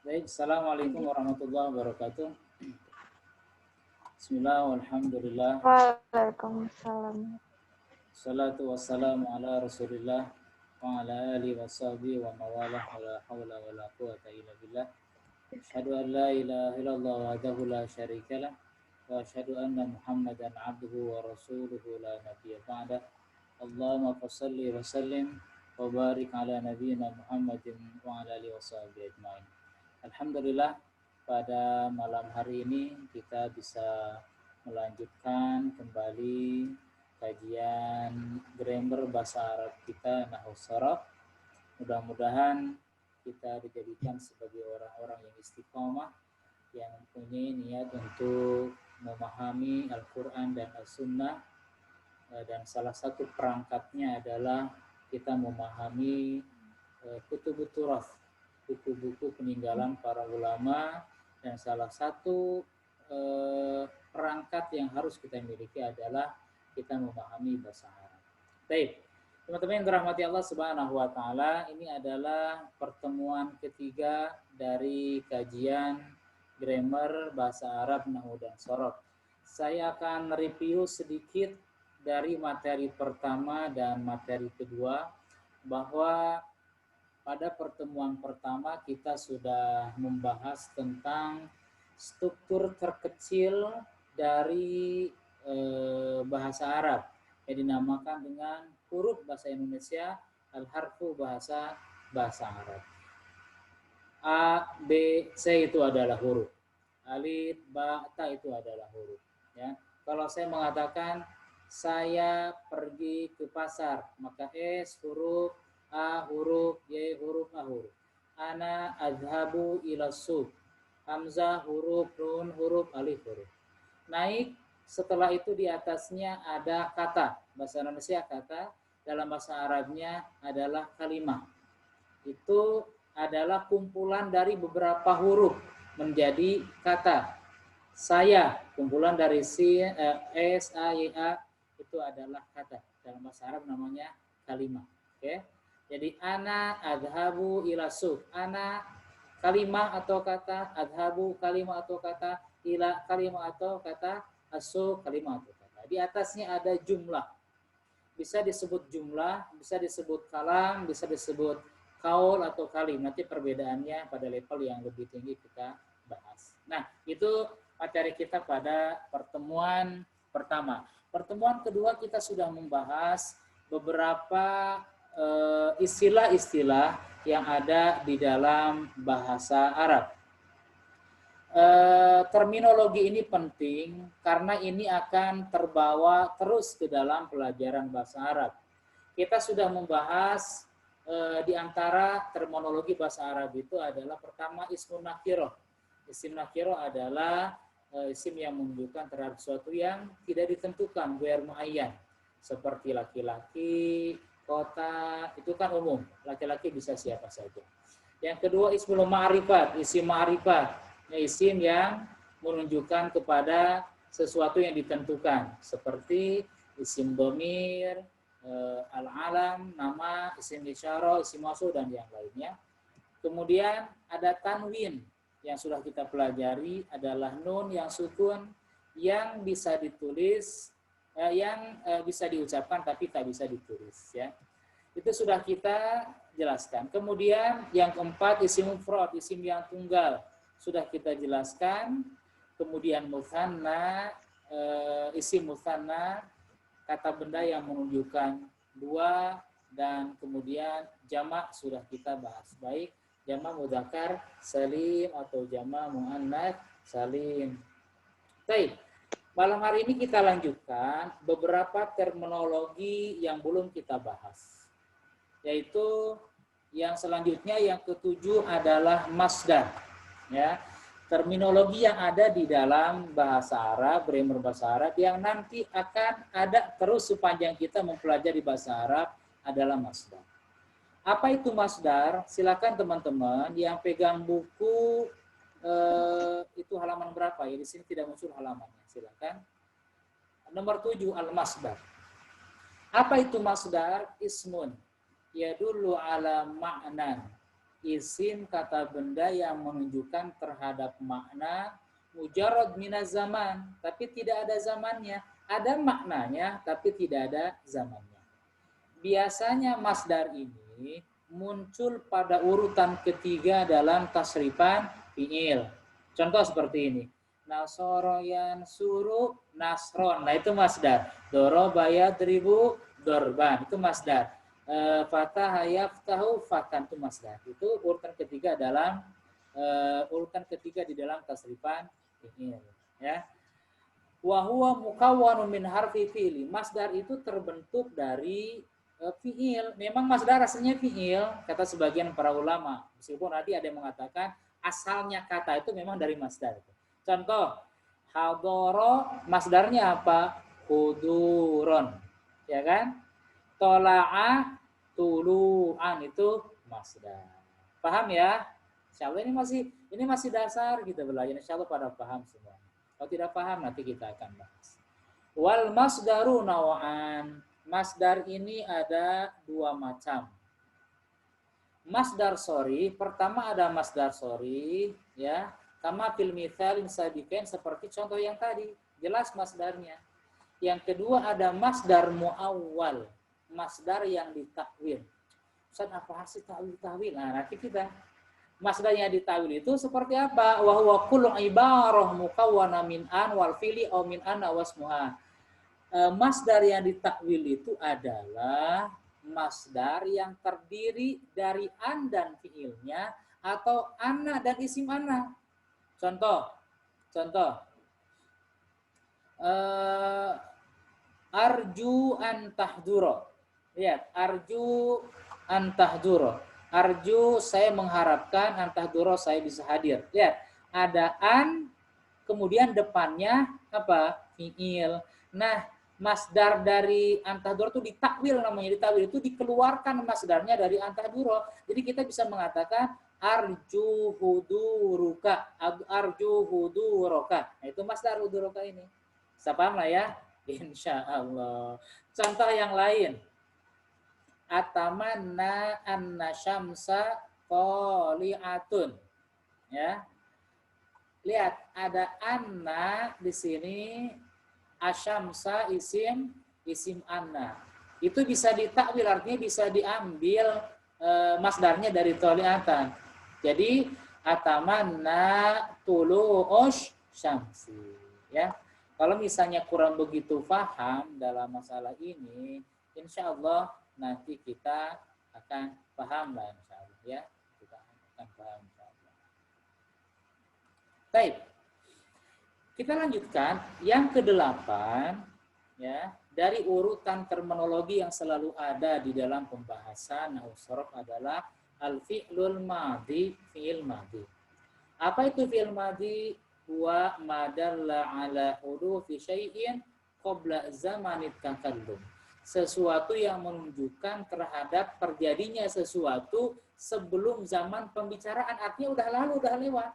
Baik, Assalamualaikum warahmatullahi wabarakatuh. Bismillah, walhamdulillah. Waalaikumsalam. Salatu wassalamu ala rasulillah wa ala alihi wa sahbihi wa mawalah wa la hawla wa la quwata illa billah. Asyhadu an la ilaha illallah wahdahu la syarikalah wa asyhadu anna Muhammadan abduhu wa rasuluhu la nabiyya ba'dah. Allahumma fassalli wa sallim wa barik ala nabiyyina Muhammadin wa ala alihi wa sahbihi ajmain. Alhamdulillah, pada malam hari ini kita bisa melanjutkan kembali kajian grammar bahasa Arab kita Nahwu Sharaf. Mudah-mudahan kita dijadikan sebagai orang-orang yang istiqomah, yang punya niat untuk memahami Al-Quran dan As-Sunnah, dan salah satu perangkatnya adalah kita memahami kutubut turath, buku-buku peninggalan para ulama, dan salah satu perangkat yang harus kita miliki adalah kita memahami bahasa Arab. Baik, teman-teman yang dirahmati Allah Subhanahu wa taala, ini adalah pertemuan ketiga dari kajian grammar bahasa Arab Nahwu dan Sharaf. Saya akan review sedikit dari materi pertama dan materi kedua, bahwa pada pertemuan pertama kita sudah membahas tentang struktur terkecil dari bahasa Arab yang dinamakan dengan huruf bahasa Indonesia, al-harfu bahasa Arab. A, B, C itu adalah huruf. Alif, ba, ta itu adalah huruf. Ya. Kalau saya mengatakan saya pergi ke pasar, maka S huruf, A huruf, Y huruf, A huruf. Ana adhabu ila suq. Hamzah huruf, nun huruf, alif huruf. Naik, setelah itu di atasnya ada kata. Bahasa Indonesia kata, dalam bahasa Arabnya adalah kalimah. Itu adalah kumpulan dari beberapa huruf menjadi kata. Saya, kumpulan dari S, A, Y, A, itu adalah kata. Dalam bahasa Arab namanya kalimah. Oke. Jadi ana adhabu ila suq. Ana kalimah atau kata, adhabu kalimah atau kata, ila kalimah atau kata, asu kalimah atau kata. Di atasnya ada jumlah. Bisa disebut jumlah, bisa disebut kalam, bisa disebut kaul atau kalim. Nanti perbedaannya pada level yang lebih tinggi kita bahas. Nah, itu materi kita pada pertemuan pertama. Pertemuan kedua kita sudah membahas beberapa istilah-istilah yang ada di dalam bahasa Arab. Terminologi ini penting karena ini akan terbawa terus ke dalam pelajaran bahasa Arab. Kita sudah membahas di antara terminologi bahasa Arab itu adalah pertama ismun nakirah. Isim nakirah adalah isim yang menunjukkan terhadap sesuatu yang tidak ditentukan, ghair muayyan. Seperti laki-laki, kota, itu kan umum. Laki-laki bisa siapa saja. Yang kedua ismul ma'rifat, isim ma'rifat. Isim yang menunjukkan kepada sesuatu yang ditentukan, seperti isim dhamir, al-alam, nama, isim isyarah, isim mausul, dan yang lainnya. Kemudian ada tanwin yang sudah kita pelajari, adalah nun yang sukun yang bisa ditulis, yang bisa diucapkan tapi tak bisa ditulis. Ya. Itu sudah kita jelaskan. Kemudian yang keempat isim mufrad, isim yang tunggal, sudah kita jelaskan. Kemudian mutsanna, isim mutsanna, kata benda yang menunjukkan dua, dan kemudian jamak sudah kita bahas. Baik jamak mudzakkar salim atau jamak muannats salim. Baik, malam hari ini kita lanjutkan beberapa terminologi yang belum kita bahas. Yaitu yang selanjutnya, yang ketujuh adalah masdar. Ya, terminologi yang ada di dalam bahasa Arab, grammar bahasa Arab, yang nanti akan ada terus sepanjang kita mempelajari bahasa Arab adalah masdar. Apa itu masdar? Silakan teman-teman yang pegang buku, itu halaman berapa ya? Di sini tidak muncul halamannya. Silakan. Nomor 7 al-masdar. Apa itu masdar? Ismun yadullu ala ma'nan isim kata benda yang menunjukkan terhadap makna mujarrad minaz zaman, tapi tidak ada zamannya. Ada maknanya, tapi tidak ada zamannya. Biasanya masdar ini muncul pada urutan ketiga dalam tasrifan fi'il. Contoh seperti ini. Nasoro yansuru nasron. Nah itu masdar. Doroba yadribu dorban. Itu masdar. Fatah yaftahu fatan. Itu masdar. Itu urutan ketiga dalam di dalam tasrifan fi'il. Ya. Wa huwa mukawwanun min harfi fi'li. Masdar itu terbentuk dari fi'il. Memang masdar aslinya fi'il, kata sebagian para ulama. Meskipun nanti ada yang mengatakan asalnya kata itu memang dari masdar. Contoh, hadoro masdarnya apa? Huduron. Ya kan? Tola'a tulu'an itu masdar. Paham ya? Insyaallah ini masih dasar kita belajar. Insyaallah pada paham semua. Kalau tidak paham nanti kita akan bahas. Wal masdaru naw'an. Masdar ini ada dua macam. Masdar sorry, pertama ada masdar sorry, ya, kama fil mithalin sabiqain, seperti contoh yang tadi, jelas masdarnya. Yang kedua ada masdar muawwal, masdar yang ditakwil. Ustaz, apa sih takwil? Nah, nanti kita masdar yang ditakwil itu seperti apa? Wa huwa kullu ibarah mukawwana min an wal fili aw min anna wasmuha. Masdar yang ditakwil itu adalah masdar yang terdiri dari an dan fiilnya atau anna dan isim anna. Contoh arju an tahduro. Lihat, arju an tahduro. Arju saya mengharapkan, an tahduro saya bisa hadir. Lihat, ada an, kemudian depannya apa? Fiil. Nah, masdar dari antahduro itu ditakwil namanya, ditakwil itu dikeluarkan masdarnya dari antahduro. Jadi kita bisa mengatakan arju huduruka, arju huduroka. Nah, itu masdar huduroka ini. Bisa paham lah ya? Insya Allah. Contoh yang lain. Atamanna anna syamsa qoli'atun. Ya. Lihat, ada anna di sini. Asyamsa isim anna. Itu bisa ditakwil, artinya bisa diambil masdarnya dari toliatan. Jadi atamanna tulu'ush syamsi. Ya. Kalau misalnya kurang begitu paham dalam masalah ini, insya Allah nanti kita akan paham lah, insya Allah ya. Kita akan paham, insya Allah. Baik. Kita lanjutkan yang ke-8 ya, dari urutan terminologi yang selalu ada di dalam pembahasan nahwu sharaf adalah al-fi'lul madhi, fi'il madhi. Apa itu fi'il madhi? Huwa madalla ala hudufi syai'in qabla zamanit takallum. Sesuatu yang menunjukkan terhadap terjadinya sesuatu sebelum zaman pembicaraan, artinya udah lalu, udah lewat.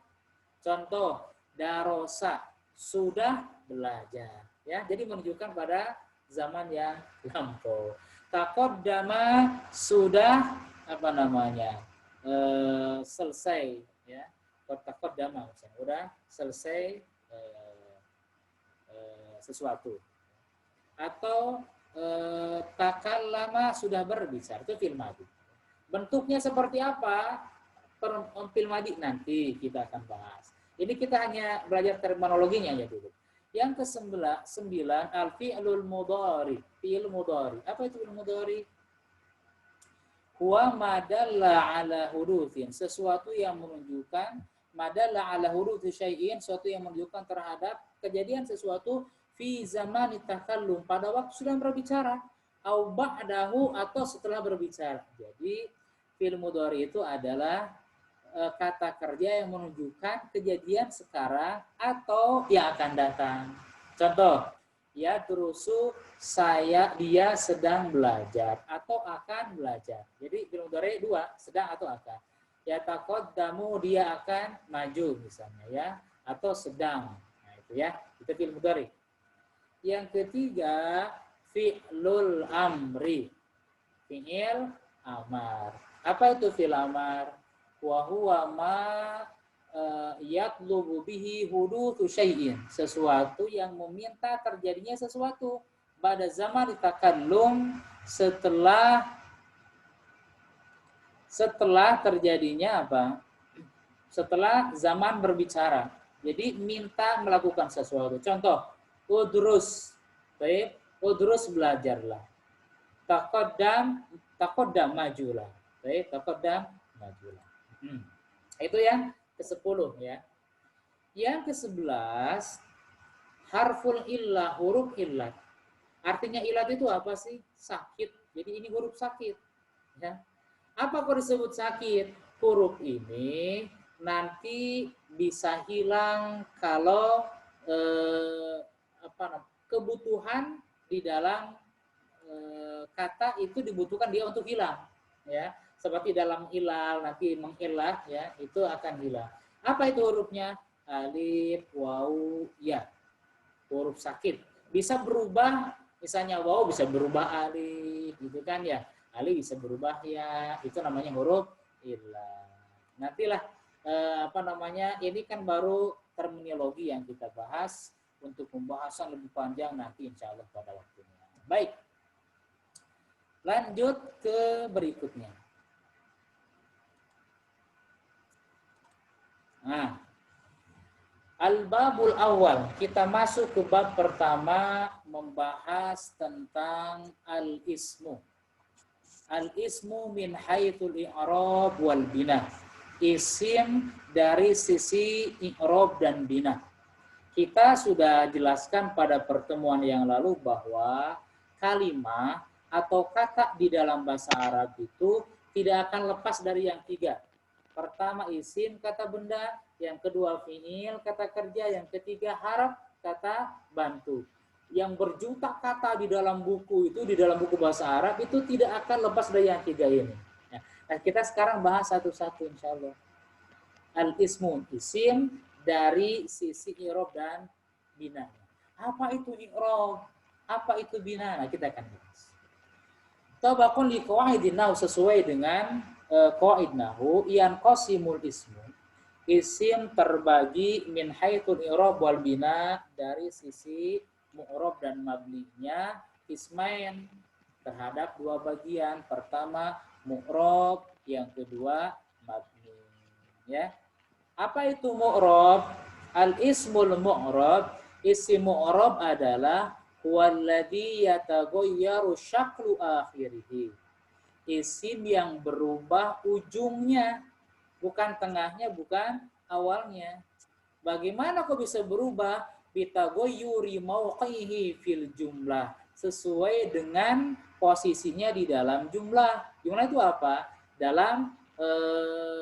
Contoh, darosa, sudah belajar, ya, jadi menunjukkan pada zaman yang lampau. Taqaddama, sudah selesai, ya. Taqaddama misalnya udah selesai sesuatu. Atau takallama, sudah berbicara, itu fi'il madhi. Bentuknya seperti apa? Fi'il madhi nanti kita akan bahas. Ini kita hanya belajar terminologinya ya dulu. Yang ke-9 al-fi'lul mudhari. Fi'il mudhari. Apa itu fi'il mudhari? Huwa madalla ala hurufin. Sesuatu yang menunjukkan madalla ala hurufi syai'in, sesuatu yang menunjukkan terhadap kejadian sesuatu fi zamani takallum, pada waktu sudah berbicara, au ba'dahu, atau setelah berbicara. Jadi fi'il mudhari itu adalah kata kerja yang menunjukkan kejadian sekarang atau yang akan datang. Contoh, ya terusu dia sedang belajar atau akan belajar. Jadi fi'il mudhari dua, sedang atau akan. Ya taqaddamu, dia akan maju misalnya ya, atau sedang. Nah itu ya, itu fi'il mudhari. Yang ketiga fi'lul amri. Fi'il amar. Apa itu fi'il amar? wa huwa ma yatlubu bihi hudutsu syai'in, sesuatu yang meminta terjadinya sesuatu pada zaman takallum, setelah terjadinya apa? Setelah zaman berbicara. Jadi minta melakukan sesuatu. Contoh, udrus. Baik, udrus belajarlah. Taqaddam majulah. Baik, taqaddam majulah. Itu yang ke-10 ya. Yang ke-11 harful illah, huruf illat. Artinya illat itu apa sih? Sakit. Jadi ini huruf sakit ya. Apa kok disebut sakit? Huruf ini nanti bisa hilang kalau kebutuhan di dalam kata itu dibutuhkan dia untuk hilang ya. Seperti dalam ilal nanti mengilah ya, itu akan hilang. Apa itu hurufnya? Alif, waw, ya. Huruf sakit. Bisa berubah, misalnya waw bisa berubah alif gitu kan ya. Alif bisa berubah ya, itu namanya huruf illah. Nantilah ini kan baru terminologi yang kita bahas, untuk pembahasan lebih panjang nanti insya Allah pada waktunya. Baik, lanjut ke berikutnya. Nah, al-babul awal, kita masuk ke bab pertama, membahas tentang al-ismu. Al-ismu min haitsul i'rab wal bina. Isim dari sisi i'rab dan bina. Kita sudah jelaskan pada pertemuan yang lalu bahwa kalimah atau kata di dalam bahasa Arab itu tidak akan lepas dari yang tiga. Pertama isim, kata benda. Yang kedua fi'il, kata kerja. Yang ketiga harf, kata bantu. Yang berjuta kata di dalam buku itu, di dalam buku bahasa Arab itu tidak akan lepas dari yang tiga ini. Nah, kita sekarang bahas satu-satu insya Allah. Al-ismu, isim dari sisi i'rab dan bina. Apa itu i'rab? Apa itu bina? Nah, kita akan bahas. Tabaqun li qawaidin nahwu, sesuai dengan qawaid nahwu, yan qasimul ismu. Isim terbagi min haitsul i'rab wal bina, dari sisi mu'rab dan mabninya, ismain, terhadap dua bagian. Pertama mu'rab, yang kedua mabni. Ya. Apa itu mu'rab? Al-ismul mu'rab, isim mu'rab adalah walladzi yataghayyaru syaklu akhirih. Isim yang berubah ujungnya, bukan tengahnya, bukan awalnya. Bagaimana kok bisa berubah? Bitaghayyuri mauqihi fil jumlah, sesuai dengan posisinya di dalam jumlah. Jumlah itu apa? Dalam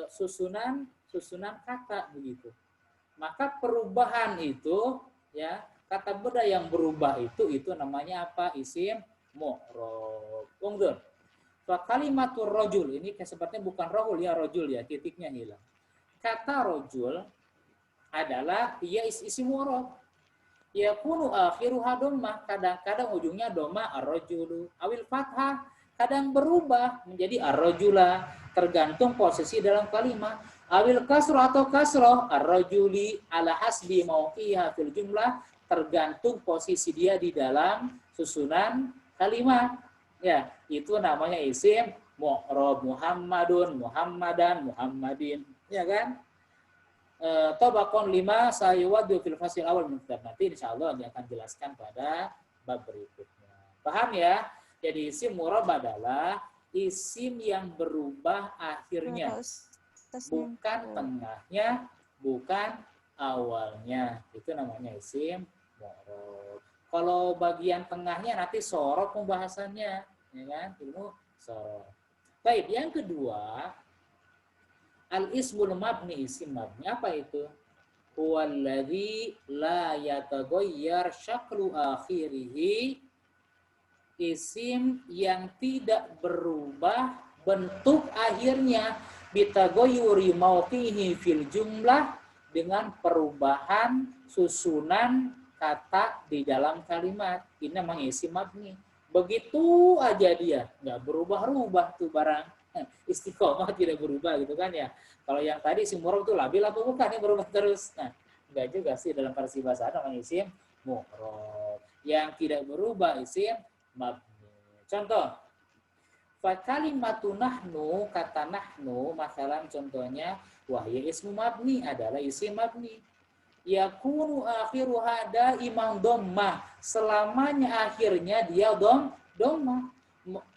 susunan kata begitu. Maka perubahan itu ya, kata benda yang berubah itu namanya apa? Isim mu'rab. Unggul. Fa kalimatur rajul, ini sepertinya bukan rajul ya, rajul ya, titiknya hilang. Kata rajul adalah ia isim mu'rab. Yakunu akhiruha dhammah, kadang-kadang ujungnya dhammah ar-rajulu, awil fathah, kadang berubah menjadi ar-rajula, tergantung posisi dalam kalimat. Awil kasrah atau kasrah ar-rajuli ala hasbi mauqiha fil jumlah, tergantung posisi dia di dalam susunan kalimat. Ya, itu namanya isim mu'rab. Muhammadun, Muhammadan, Muhammadin, ya kan? Tabaqon 5 sayuwaddu fil fasil awal min kitab. Nanti insyaallah dia akan jelaskan pada bab berikutnya. Paham ya? Jadi isim mu'rab adalah isim yang berubah akhirnya, bukan tengahnya, bukan awalnya. Itu namanya isim mu'rab. Kalau bagian tengahnya nanti sorot pembahasannya, ya kan? Ilmu sorot. Baik, yang kedua, al-ismul mabni, isim mabni. Apa itu? Huwallazi la yataghayyar syaklu akhirih, isim yang tidak berubah bentuk akhirnya, bitaghayyuri mauqihi fil jumlah, dengan perubahan susunan kata di dalam kalimat. Ini namanya isim mabni. Begitu aja dia, nggak berubah-ubah tuh barang. Istiqomah tidak berubah gitu kan ya. Kalau yang tadi isim mu'rab itu labil apa bukan yang berubah terus. Nah, enggak juga sih dalam versi bahasa Arab namanya isim mu'rab. Yang tidak berubah isim mabni. Contoh, fa kalimatu nahnu, kata nahnu, masalah contohnya wahya ismu mabni adalah isim mabni. Yakunu akhiruha daiman dhammah. Selamanya akhirnya dia dhammah.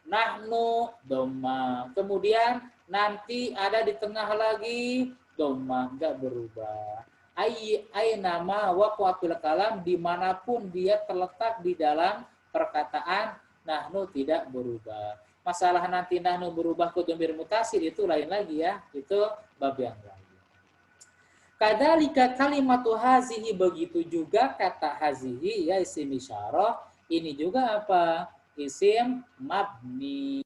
Nahnu dhammah. Kemudian nanti ada di tengah lagi dhammah, enggak berubah. Ai nama waqatul kalam, dimanapun dia terletak di dalam perkataan nahnu tidak berubah. Masalah nanti nahnu berubah ke dhamir mutasil itu lain lagi ya. Itu bab yang lain. Kadzalika kalimatu hazihi, begitu juga kata hazihi ya isim isyarah, ini juga apa? Isim mabni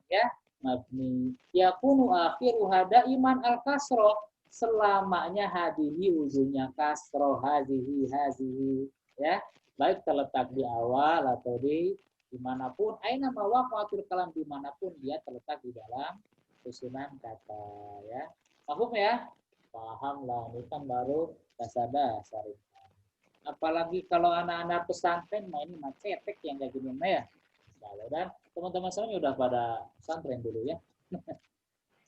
ya, mabni. Yakunu akhiruha daiman al-kasrah, selamanya hadihi ujungnya kasroh, hazihi ya, baik terletak di awal atau di dimanapun, aina mawaqatul kalam, dimanapun dia terletak di dalam susunan kata ya. Paham ya? Paham lah, ini kan baru dasar-dasar. Apalagi kalau anak-anak pesantren, ini mah cetek yang kayak gini ya. Dan teman-teman semuanya udah pada pesantren dulu ya.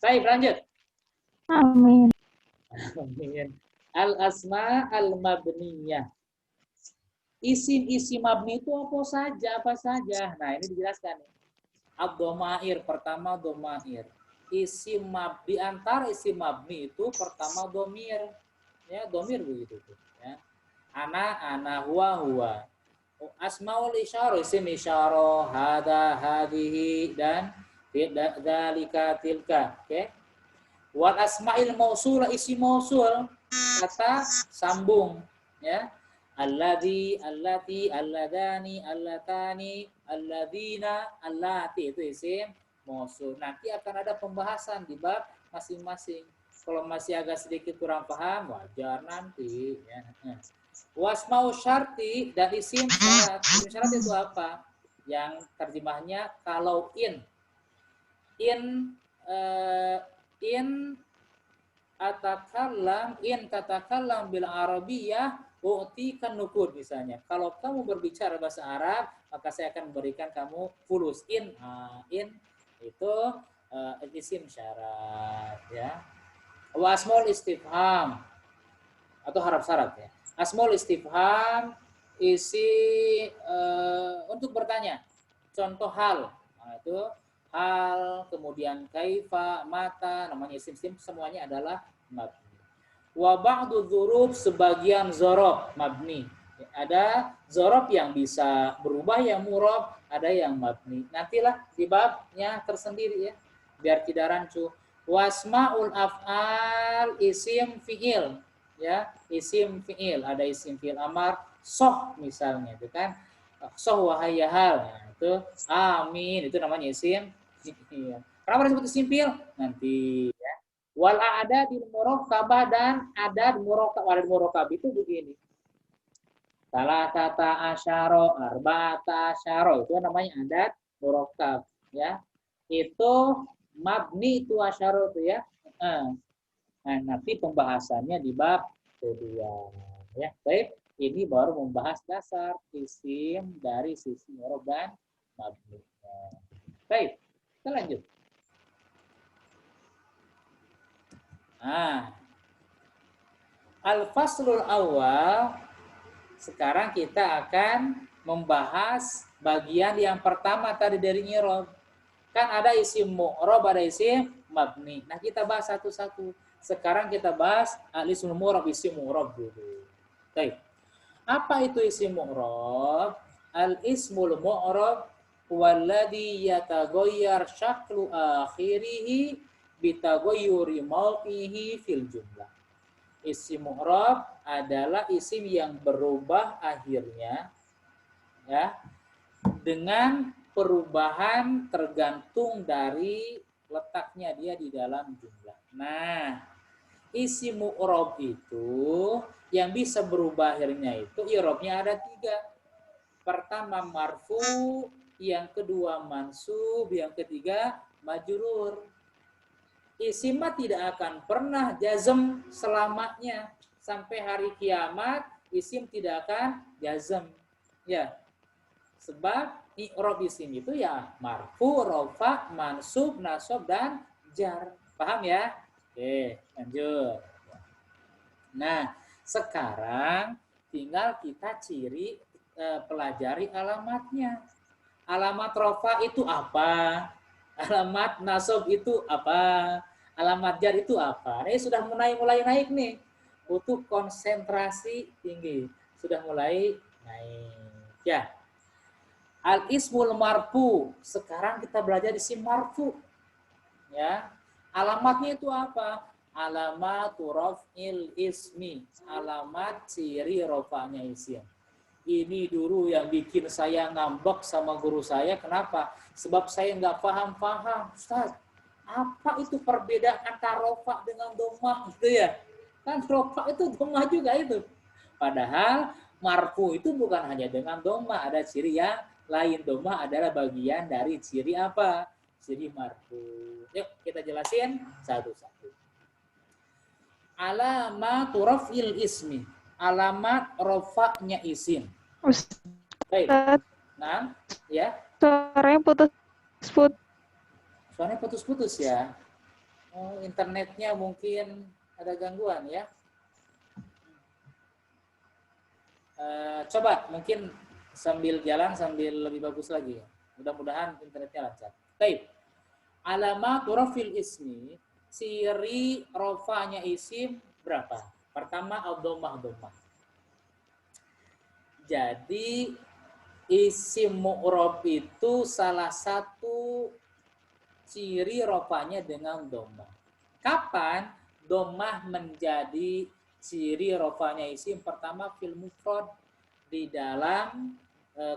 Saya lanjut. Amin. Amin. Al-asma al-mabniyah. Isim-isim mabni itu apa saja. Nah, ini dijelaskan nih. Ad-dhamair, pertama dhamair. Isim mabni, antara isim mabni itu pertama domir. Ya, domir begitu ya. Ana, huwa. Asmaul isyarah, isim isyarah, hada, hadihi, dan dzalika, tilka. Oke. Wal asma'il mausulah, isim mausul, kata sambung ya. Alladzi, allati, alladani, allatani, alladzina, allati, itu isim mausul. Nanti akan ada pembahasan di bab masing-masing. Kalau masih agak sedikit kurang paham, wajar nanti ya. Wasmau syarti, dan isim syarat. Isim syarat itu apa? Yang terjemahnya kalau in katakallam bil arabiyah u'tikan nukud, misalnya. Kalau kamu berbicara bahasa Arab, maka saya akan memberikan kamu fulus. In itu isim syarat ya. Wa asmaul istifham atau haraf syarat ya. Asmaul istifham isi untuk bertanya. Contoh hal. Nah, itu hal, kemudian kaifa, mata, namanya isim-isim, semuanya adalah mabni. Wa ba'du dzuruf, sebagian zorob mabni. Ada zorob yang bisa berubah, yang murob, ada yang mabni. Nantilah di babnya tersendiri ya, biar tidak rancu. Wasmaul af'al, isim fi'il ya, isim fi'il, ada isim fi'il amar, soh misalnya itu kan, soh wahai hal, nah, itu amin, itu namanya isim fi'il. Kenapa disebut isim fi'il? Nanti ya. Wal ada di murakkabah, dan ada di murakkab itu begini. Salah kata asyaro, arba'ata asyaro, itu namanya adat murakkab ya. Itu mabni itu asyaro itu ya. Nah, nanti pembahasannya di bab kedua ya. Baik, ini baru membahas dasar isim dari sisi i'rab dan mabni. Baik, kita lanjut. Nah, al-faslul awal, sekarang kita akan membahas bagian yang pertama tadi dari i'rab. Kan ada isim mu'rab, ada isim mabni. Nah, kita bahas satu-satu. Sekarang kita bahas al-ismul mu'rab, isim mu'rab dulu. Baik. Apa itu isim mu'rab? Al-ismul mu'rab walladhi yataghayyar syaklu akhirihi bitaghayyuri mawqihi fil jumlah. Isim mu'rab adalah isim yang berubah akhirnya ya, dengan perubahan tergantung dari letaknya dia di dalam jumlah. Nah, isim mu'rab itu yang bisa berubah akhirnya itu i'rabnya ada 3. Pertama marfu, yang kedua mansub, yang ketiga majrur. Isim mah tidak akan pernah jazm selamanya. Sampai hari kiamat isim tidak akan jazm. Ya, sebab i'rab isim itu ya marfu, rofa, mansub, nasab dan jar. Paham ya? Oke, lanjut. Nah, sekarang tinggal kita pelajari alamatnya. Alamat rofa itu apa? Alamat nasab itu apa? Alamat jar itu apa? Ini sudah mulai naik nih. Butuh konsentrasi tinggi. Sudah mulai naik. Ya. Al ismul marfu. Sekarang kita belajar isim marfu. Ya. Alamatnya itu apa? Alamat raf'il ismi. Alamat ciri rofanya isim. Ini dulu yang bikin saya ngambek sama guru saya. Kenapa? Sebab saya nggak paham-paham. Ustaz, apa itu perbedaan antara rofa dengan domah gitu ya? Kan rofa itu domah juga itu. Padahal marfu itu bukan hanya dengan domah, ada ciri yang lain. Domah adalah bagian dari ciri apa? Ciri marfu. Yuk kita jelasin satu-satu. Alamat raf'il ismi. Alamat rofaknya isim. Baik. Ustaz, Nah, ya. suaranya putus-putus. Suaranya putus-putus ya. Oh, internetnya mungkin ada gangguan ya. Coba mungkin sambil jalan sambil lebih bagus lagi. Mudah-mudahan internetnya lancar. Baik. Alamat rafil ismi, ciri rofanya isim berapa? Pertama ad-dhammah. Jadi isim mu'rab itu salah satu ciri rofanya dengan dhammah. Kapan dhammah menjadi ciri rofanya isim? Pertama fil mufrad, di dalam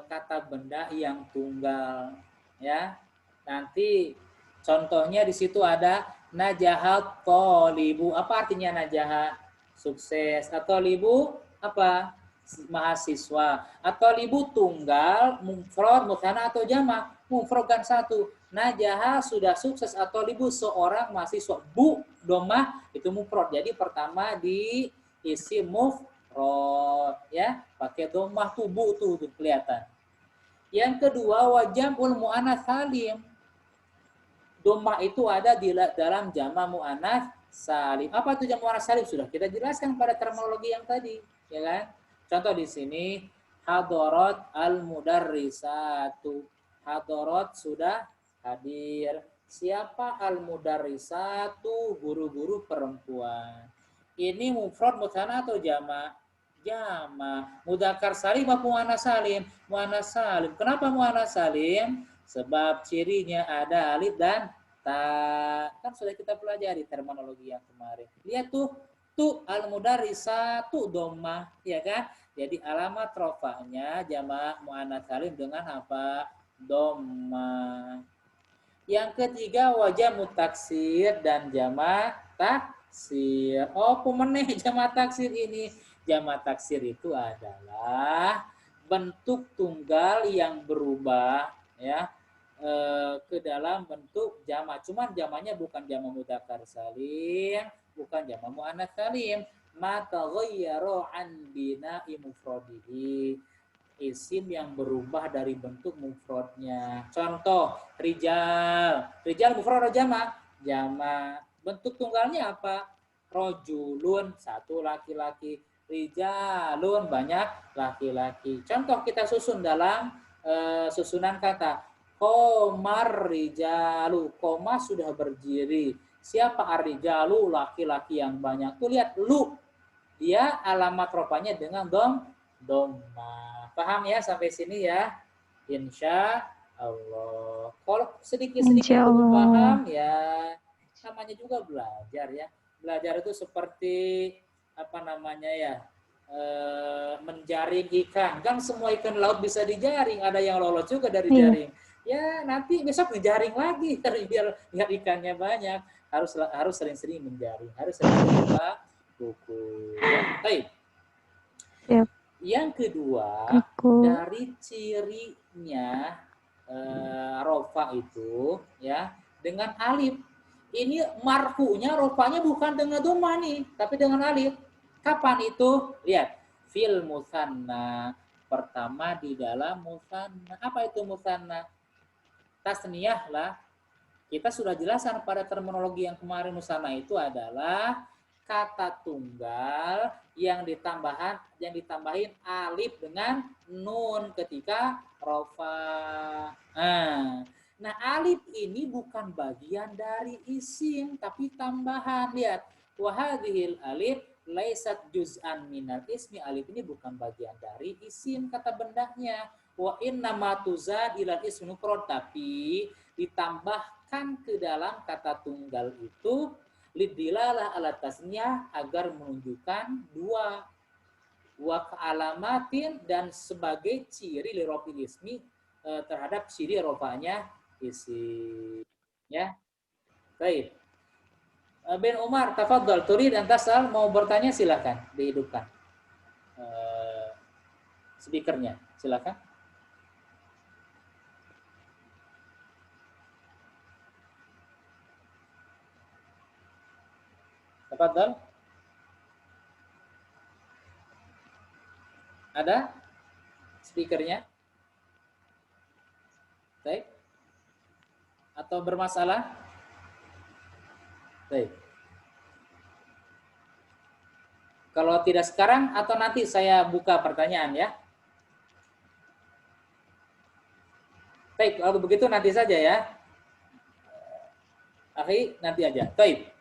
kata benda yang tunggal ya. Nanti contohnya di situ ada najahat thalibu. Apa artinya najahat? Sukses. Atau libu apa? Mahasiswa. Atau libu tunggal, mufrad, mutsanna atau jamak. Mufrad kan satu. Najaha sudah sukses atau libu seorang mahasiswa. Bu domah itu mufrad. Jadi pertama di isi mufrad ya, pakai domah tuh bu tuh kelihatan. Yang kedua wajamul muannats salim. Domah itu ada di dalam jama' muannats salim. Apa itu jama' muannats salim? Sudah kita jelaskan pada terminologi yang tadi, ya kan? Contoh di sini hadarat al-mudarrisatu. Hadarat sudah hadir. Siapa al-mudarrisatu? Guru-guru perempuan. Ini mufrad mutsanna atau jama'? Jama'. Mudzakkar salim apa muannats salim? Muannats salim. Kenapa muannats salim? Sebab cirinya ada alif dan ta. Kan sudah kita pelajari terminologi yang kemarin. Lihat tuh al-mudarrisatu dhammah, ya kan? Jadi alamat rofa'nya jama' muannats salim dengan apa? Dhammah. Yang ketiga wajah mutaksir dan jama' taksir. Oh, pemeneh jama' taksir ini. Jama' taksir itu adalah bentuk tunggal yang berubah ya ke dalam bentuk jama'. Cuman jamanya bukan jama' mudzakkar salim, bukan jama' muannats salim. Maka ghayyaru an bina'i mufradihi. Isim yang berubah dari bentuk mufradnya. Contoh, rijal. Rijal mufrad atau jama'? Jama'. Bentuk tunggalnya apa? Rojulun, satu laki-laki. Rijalun, banyak laki-laki. Contoh kita susun dalam susunan kata. Komar rijalu. Koma sudah berdiri. Siapa ar-rijalu? Laki-laki yang banyak. Tuh lihat, lu. Dia alamat rofanya dengan domma. Paham ya sampai sini ya? Insya Allah. Kalau sedikit-sedikit belum paham ya, namanya juga belajar ya. Belajar itu seperti apa namanya ya? Menjaring ikan. Kan semua ikan laut bisa dijaring. Ada yang lolos juga dari jaring. Ya nanti besok ngejaring lagi biar ikannya banyak. Harus sering-sering menjaring. Harus sering-sering buku. Baik. Yep. Yang kedua, dari cirinya rofa itu ya dengan alif. ini marfu'nya, rofanya bukan dengan dhamma nih, tapi dengan alif. Kapan itu? Lihat, fil musanna. Pertama di dalam musanna. Apa itu musanna? Tasniyah lah. Kita sudah jelaskan pada terminologi yang kemarin, musanna itu adalah kata tunggal yang ditambahin alif dengan nun ketika rofa. Nah, alif ini bukan bagian dari isim, tapi tambahan. Lihat, wahadhil alif laisat juz'an minal ismi. Alif ini bukan bagian dari isim, kata bendanya. Wa inna ma tuzad ilal ismi mufrad, tapi ditambahkan ke dalam kata tunggal itu lidilalah ala tasnya agar menunjukkan dua, wa kealamatin, dan sebagai ciri lirofil ismi terhadap ciri rofanya isim. Ya, baik. Bin Umar, tafadhal, turid antasal, mau bertanya silakan, dihidupkan speakernya, silakan. Tafadhal. Ada speakernya? Baik. Atau bermasalah? Baik. Kalau tidak sekarang atau nanti saya buka pertanyaan ya. Baik, kalau begitu nanti saja ya. Akhi, nanti aja. Baik.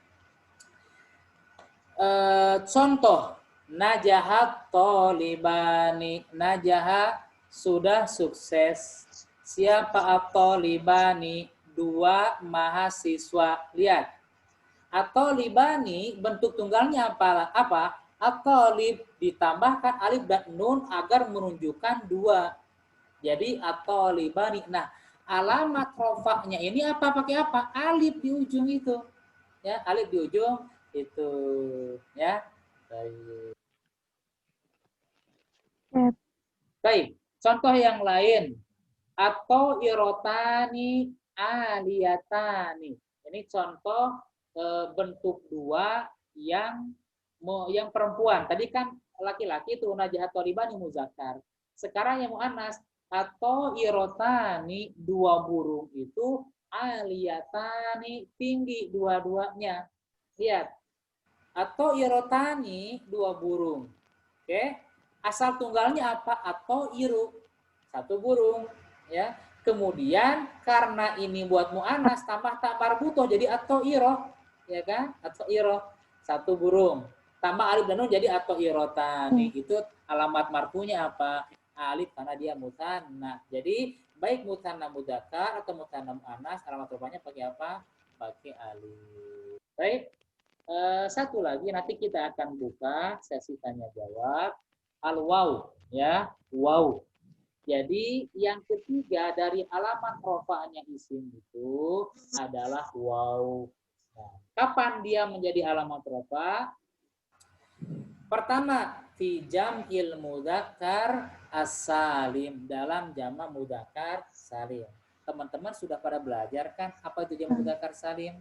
Contoh, najahat tolibani. Najaha sudah sukses. Siapa at-tolibani? Dua mahasiswa. Lihat. At-tolibani bentuk tunggalnya apa? At-tolib ditambahkan alif dan nun agar menunjukkan dua. Jadi at-tolibani. Nah, alamat rofaknya ini apa? Pakai apa? Alif di ujung itu. Ya, alif di ujung itu. Ya. Baik. Baik. Contoh yang lain. Atau irotani aliyatani. Ini contoh bentuk dua yang perempuan. Tadi kan laki-laki itu najahat tolibani muzakkar. Sekarang yang muannas atau irotani, dua burung itu aliyatani, tinggi dua-duanya. Lihat. Atau irotani, dua burung. Oke. Asal tunggalnya apa? Atau iru, satu burung, ya. Kemudian karena ini buat muannas tambah tak marbutoh jadi atau iroh, ya kan? Atau iroh, satu burung. Tambah alif dan nun jadi atau irotani. Itu alamat marfunya apa? Alif karena dia musanna. Jadi baik musanna mudzakkar atau musanna muannas, alamat rupanya pakai apa? Pakai alif. Baik. Satu lagi nanti kita akan buka sesi tanya jawab al-waw, ya, waw. Jadi yang ketiga dari alamat rofa'nya isim itu adalah waw. Nah, kapan dia menjadi alamat rofa? Pertama, fi jam'il mudzakkar as-salim, dalam jama' mudzakkar salim. Teman-teman sudah pada belajar kan apa itu jama' mudzakkar salim?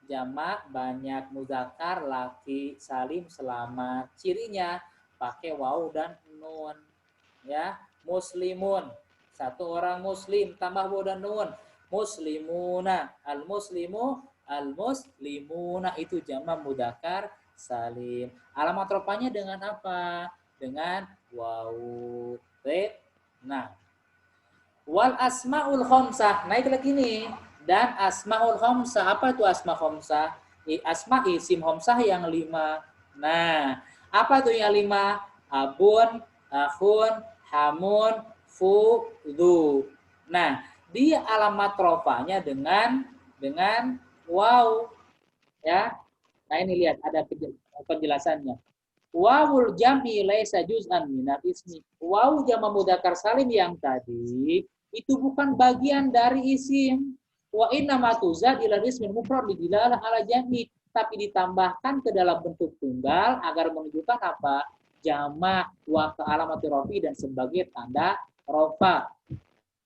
Jama' banyak, mudzakkar laki, salim selamat. Cirinya pakai waw dan nun. Ya, muslimun, satu orang muslim, tambah waw dan nun. Muslimuna, al-muslimu, al-muslimuna, itu jama' mudzakkar salim. Alamat rofanya dengan apa? Dengan waw. Nah, wal asmaul khamsah, naik lagi nih. Dan asmaul khamsah, apa itu asma khamsah? Asma isim khamsah yang 5. Nah, apa itu yang 5? Abun, akhun, hamun, fudhu. Nah, dia alamat rofanya dengan waw. Ya. Nah, ini lihat ada penjelasannya. Wawul jam'i laisa juz'an minal ismi. Waw jama' mudzakkar salim yang tadi itu bukan bagian dari isim. Wa inna ma tuzad ila ismin mufrad lidilalah ala jam'i, tapi ditambahkan ke dalam bentuk tunggal agar menunjukkan apa? Jama' wa alamati rofi dan sebagai tanda rofa.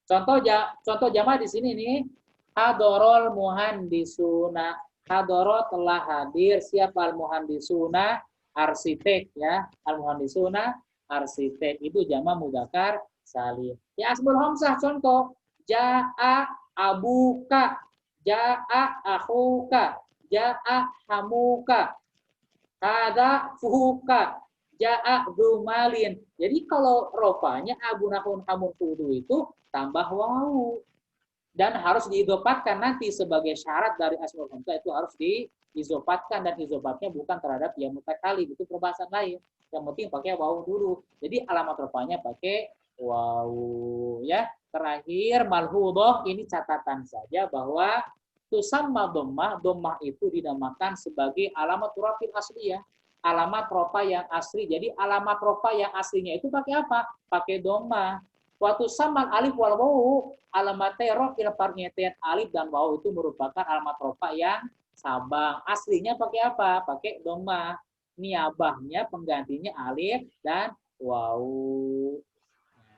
Contoh jama' di sini nih, hadorol muhandisuna. Hadoro telah hadir siapa al-muhandisuna arsitek ya. Al-muhandisuna arsitek itu jama mudzakkar salim. Ya asmul hamzah contoh jaa abuka, jaa akhuka, jaa hamuka, ada fuhuka, jaa zumalin. Jadi kalau ropanya abunahun hamun kudu itu tambah wawu. Dan harus diizopatkan nanti sebagai syarat dari asmaul hamzah itu harus diizopatkan dan izopatnya bukan terhadap ya mutakalim, itu perbahasan lain. Yang penting pakai wawu dulu. Jadi alamat rofanya pakai wawu ya. Terakhir malhudhoh ini catatan saja bahwa tusamma dhammah, dhammah itu dinamakan sebagai alamat rofil asli ya. Alamat rofa yang asli. Jadi alamat rofa yang aslinya itu pakai apa? Pakai dhammah. Waktu saman alif wal wawu alamat rofil parnyeten alif dan wawu itu merupakan alamat rofa yang sabang. Aslinya pakai apa? Pakai dhammah. Niabahnya penggantinya alif dan wawu.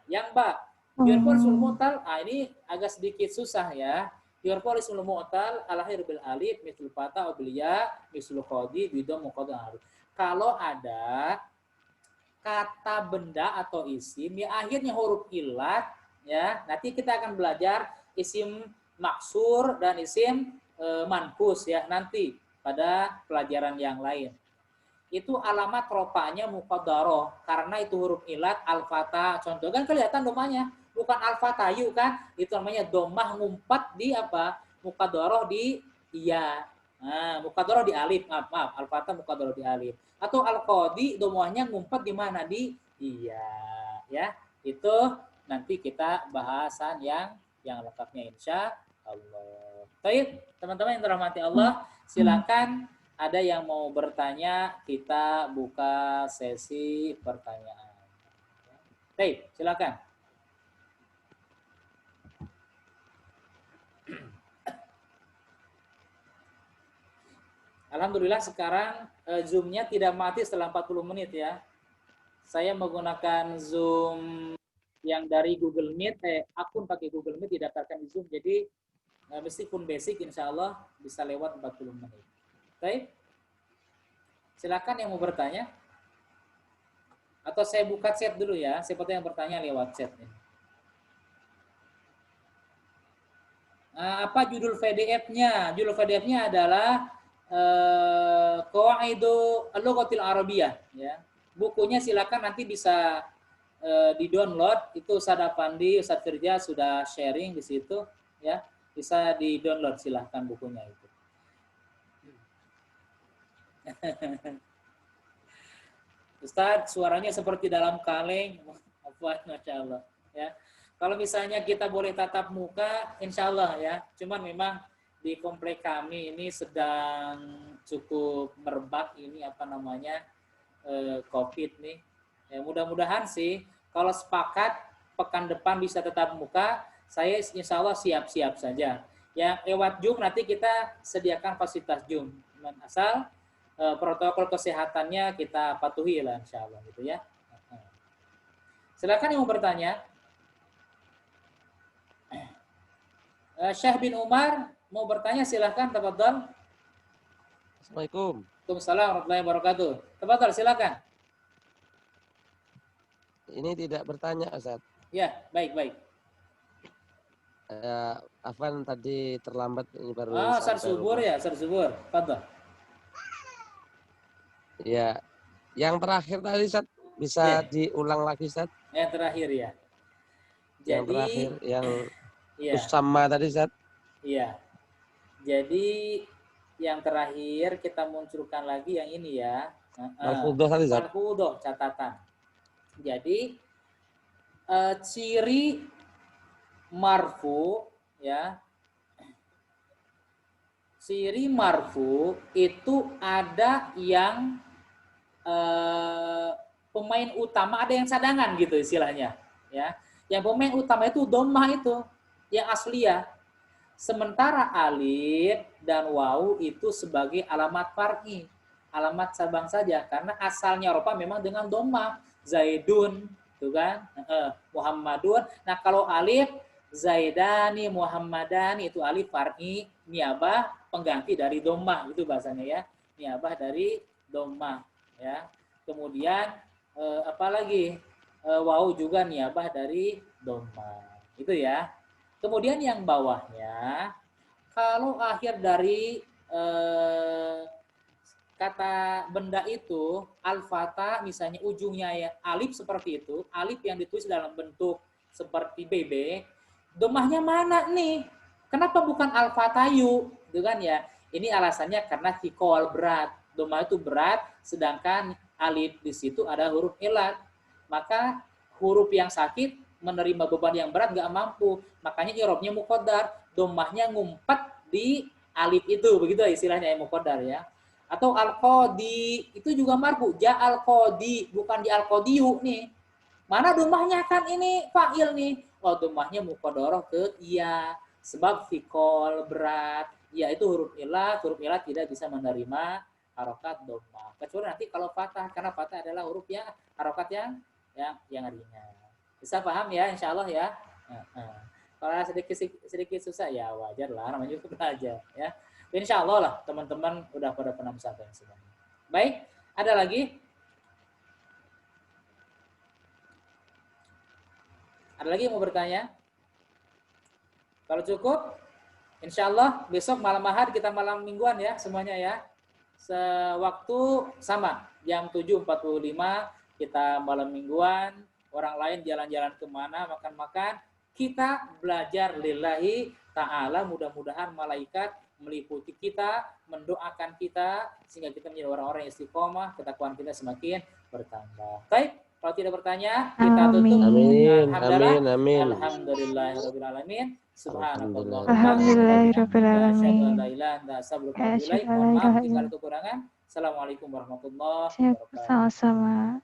Yang Mbak, yurfa'u ismul mu'tal, ini agak sedikit susah ya. Yurfa'u ismul mu'tal al-akhir bil alif mislu fata bil ya mislu qadi bidom muqaddam alif. Kalau ada kata benda atau isim yang akhirnya huruf ilat ya, nanti kita akan belajar isim maksur dan isim mankus ya nanti pada pelajaran yang lain. Itu alamat rofanya muqaddaroh karena itu huruf ilat al-fatah. Contoh kan kelihatan domanya bukan al-fatayu kan, itu namanya domah ngumpat di apa? Muqaddaroh di iya. Nah, muqaddaroh di alif, maaf, al-fatah muqaddaroh di alif. Atau al-qadi domahnya ngumpet di mana? Di iya ya. Itu nanti kita bahasan yang lengkapnya insya Allah. Baik, teman-teman yang dirahmati Allah, silakan ada yang mau bertanya, kita buka sesi pertanyaan. Baik, silakan. Alhamdulillah sekarang Zoom-nya tidak mati setelah 40 menit ya. Saya menggunakan Zoom yang dari Google Meet, akun pakai Google Meet didaftarkan di Zoom, jadi meskipun basic insya Allah bisa lewat 40 menit. Baik, silakan yang mau bertanya. Atau saya buka chat dulu ya, siapa yang bertanya lewat chat nih. Apa judul PDF-nya? Judul PDF-nya adalah Qawaidu Al-Lughatil Arabiyah ya. Bukunya silakan nanti bisa di-download, itu Ustaz Apandi, Ustaz Firja sudah sharing di situ ya. Bisa di-download silahkan bukunya itu. Ustaz, suaranya seperti dalam kaleng. Masya Allah ya. Kalau misalnya kita boleh tatap muka, insya Allah ya. Cuman memang di komplek kami ini sedang cukup merebak ini apa namanya COVID nih. Ya, mudah-mudahan sih kalau sepakat pekan depan bisa tetap muka, saya insya Allah siap-siap saja. Ya lewat Zoom nanti kita sediakan fasilitas Zoom. Asal protokol kesehatannya kita patuhi lah insya Allah gitu ya. Silakan yang mau bertanya. Syekh bin Umar mau bertanya silahkan, tafadhol. Assalamualaikum. Waalaikumsalam warahmatullahi wabarakatuh. Tafadhol silakan. Ini tidak bertanya, Ustaz. Ya, baik. Afwan tadi terlambat ini baru. Ustaz Subur ya, Ustaz Subur. Tafadhol. Ya. Yang terakhir tadi Ustaz bisa diulang lagi Ustaz? Yang terakhir ya. Yang terakhir yang iya. Sama tadi Ustaz. Iya. Jadi yang terakhir kita munculkan lagi yang ini ya. Malhudhoh tadi Ustaz. Malhudhoh catatan. Jadi ciri marfu ya. Ciri marfu itu ada yang pemain utama, ada yang cadangan gitu istilahnya ya. Yang pemain utama itu dhammah itu yang asli ya. Sementara alif dan wawu itu sebagai alamat far'i, alamat cabang saja karena asalnya rofa memang dengan dhammah. Zaidun, tuh kan? Muhammadun. Nah, kalau alif Zaidani, Muhammadani itu alif far'i niabah pengganti dari dhammah itu bahasanya ya. Niabah dari dhammah ya. Kemudian apalagi waw juga niabah dari dhammah. Itu ya. Kemudian yang bawahnya kalau akhir dari kata benda itu al-fata misalnya ujungnya ya alif seperti itu, alif yang ditulis dalam bentuk seperti BB, dhammahnya mana nih? Kenapa bukan al-fatayu? Gitu kan ya. Ini alasannya karena thiqal berat. Dhammah itu berat sedangkan alif di situ ada huruf ilat. Maka huruf yang sakit menerima beban yang berat nggak mampu. Makanya i'rabnya muqaddar. Dhammahnya ngumpet di alif itu, begitu istilahnya ya muqaddar ya. Atau al-qadi itu juga marfu, ja al-qadi bukan di al-qadiyu nih. Mana dhammahnya kan ini fa'il nih. Oh, dhammahnya muqaddarah ke iya sebab fiqol berat. Ya itu huruf ilat tidak bisa menerima harokat dhammah. Kecuali nanti kalau fathah karena fathah adalah huruf yang harokat yang ringan. Bisa paham ya insyaallah ya. Kalau sedikit susah ya wajar lah namanya juga belajar ya. Insya Allah lah teman-teman udah pada pernah pesantren semuanya. Baik, ada lagi? Ada lagi yang mau bertanya? Kalau cukup, insya Allah besok malam ahad kita malam mingguan ya semuanya ya. Sewaktu sama, jam 7.45 kita malam mingguan. Orang lain jalan-jalan kemana, makan-makan. Kita belajar lillahi ta'ala, mudah-mudahan malaikat meliputi kita, mendoakan kita, sehingga kita menjadi orang-orang yang istiqomah, ketakwaan kita semakin bertambah. Baik, kalau tidak bertanya, kita tutup. Amin. Alhamdulillahirabbil alamin. Subhanallah. Alhamdulillahirabbil alamin. Mohon maaf jika ada kekurangan. Assalamualaikum warahmatullahi wabarakatuh. Sama-sama.